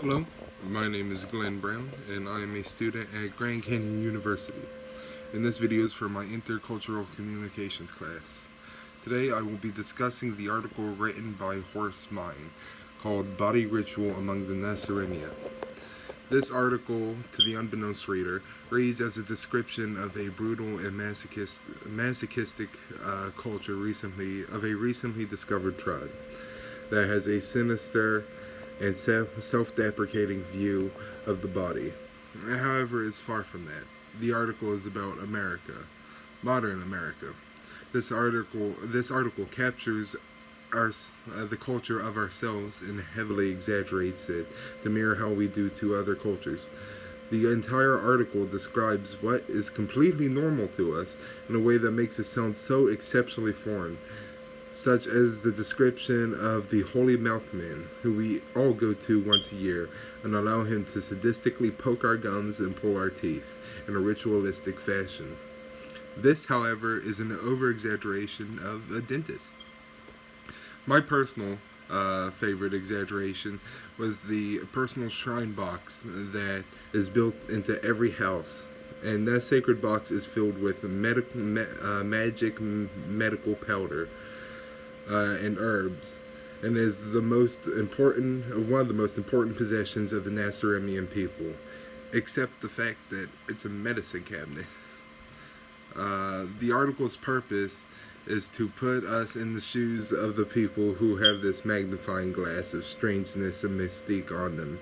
Hello, my name is Glenn Brown, and I am a student at Grand Canyon University. And this video is for my intercultural communications class. Today I will be discussing the article written by Horace Mine called Body Ritual Among the Nacirema. This article, to the unbeknownst reader, reads as a description of a brutal and masochistic culture of a recently discovered tribe that has a sinister and self-deprecating view of the body. However, it's far from that. The article is about America, modern America. This article captures the culture of ourselves and heavily exaggerates it to mirror how we do to other cultures. The entire article describes what is completely normal to us in a way that makes it sound so exceptionally foreign, such as the description of the holy mouth man, who we all go to once a year and allow him to sadistically poke our gums and pull our teeth in a ritualistic fashion. This, however, is an over-exaggeration of a dentist. My personal favorite exaggeration was the personal shrine box that is built into every house. And that sacred box is filled with magic medical powder and herbs, and is one of the most important possessions of the Naciremian people, except the fact that it's a medicine cabinet. The article's purpose is to put us in the shoes of the people who have this magnifying glass of strangeness and mystique on them,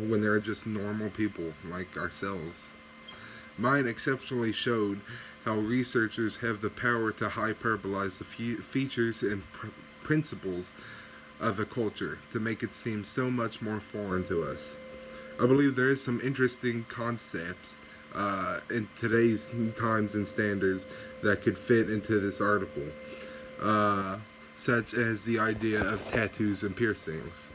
when they're just normal people like ourselves. Mine exceptionally showed how researchers have the power to hyperbolize the features and principles of a culture to make it seem so much more foreign to us. I believe there is some interesting concepts in today's times and standards that could fit into this article, such as the idea of tattoos and piercings.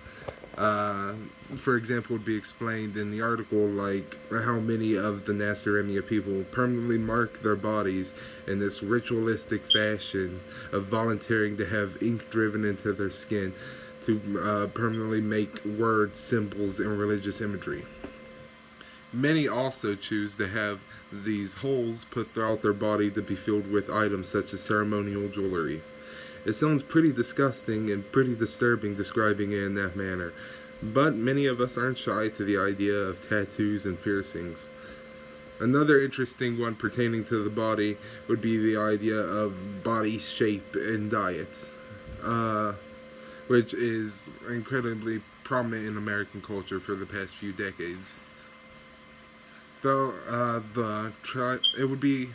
For example, would be explained in the article, like how many of the Nacirema people permanently mark their bodies in this ritualistic fashion of volunteering to have ink driven into their skin to permanently make words, symbols, and religious imagery. Many also choose to have these holes put throughout their body to be filled with items such as ceremonial jewelry. It sounds pretty disgusting and pretty disturbing describing it in that manner, but many of us aren't shy to the idea of tattoos and piercings. Another interesting one pertaining to the body would be the idea of body shape and diet, which is incredibly prominent in American culture for the past few decades. Though it would be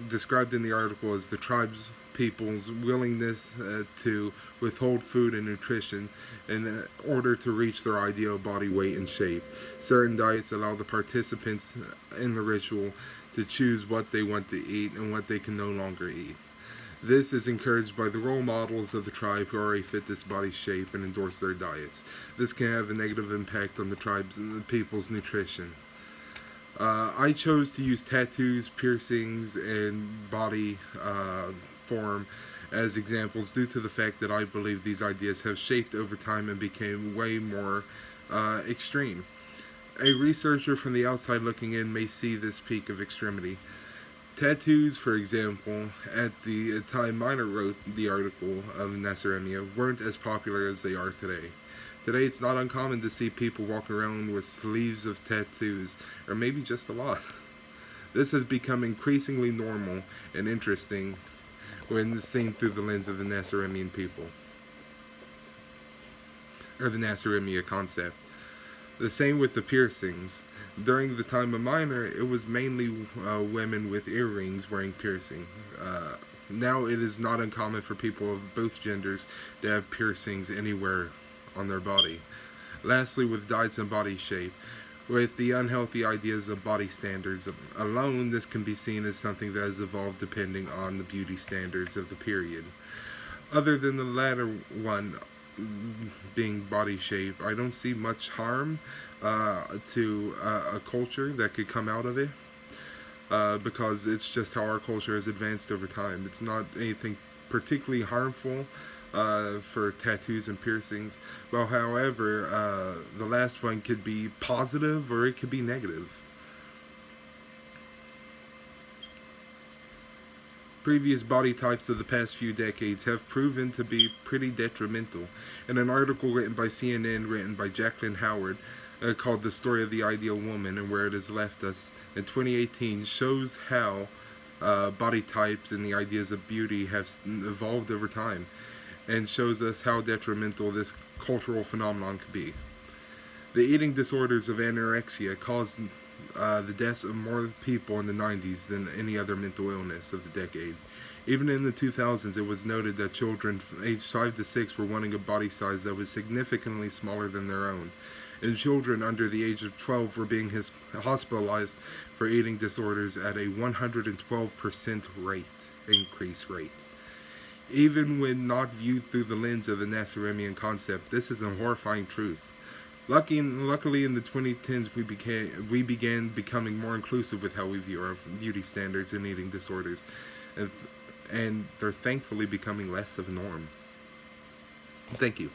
described in the article as the tribe's people's willingness to withhold food and nutrition in order to reach their ideal body weight and shape. Certain diets allow the participants in the ritual to choose what they want to eat and what they can no longer eat. This is encouraged by the role models of the tribe who already fit this body shape and endorse their diets. This can have a negative impact on the tribe's and the people's nutrition. I chose to use tattoos, piercings, and body form as examples due to the fact that I believe these ideas have shaped over time and became way more extreme. A researcher from the outside looking in may see this peak of extremity. Tattoos, for example, at the time Miner wrote the article of Nacirema, weren't as popular as they are today. Today, it's not uncommon to see people walk around with sleeves of tattoos, or maybe just a lot. This has become increasingly normal and interesting when seen through the lens of the Naciremian people, or the Nacirema concept. The same with the piercings. During the time of Miner, it was mainly women with earrings wearing piercing. Now it is not uncommon for people of both genders to have piercings anywhere on their body. Lastly, with diets and body shape, with the unhealthy ideas of body standards alone, this can be seen as something that has evolved depending on the beauty standards of the period. Other than the latter one being body shape, I don't see much harm to a culture that could come out of it, because it's just how our culture has advanced over time. It's not anything particularly harmful for tattoos and piercings. Well, however, the last one could be positive or it could be negative. Previous body types of the past few decades have proven to be pretty detrimental. In an article written by CNN, written by Jacqueline Howard, called The Story of the Ideal Woman and Where It Has Left Us in 2018, shows how body types and the ideas of beauty have evolved over time, and shows us how detrimental this cultural phenomenon could be. The eating disorders of anorexia caused the deaths of more people in the 90s than any other mental illness of the decade. Even in the 2000s, it was noted that children aged 5 to 6 were wanting a body size that was significantly smaller than their own, and children under the age of 12 were being hospitalized for eating disorders at a 112% increase rate. Even when not viewed through the lens of the Naciremian concept, this is a horrifying truth. Luckily, in the 2010s, we began becoming more inclusive with how we view our beauty standards and eating disorders, and they're thankfully becoming less of a norm. Thank you.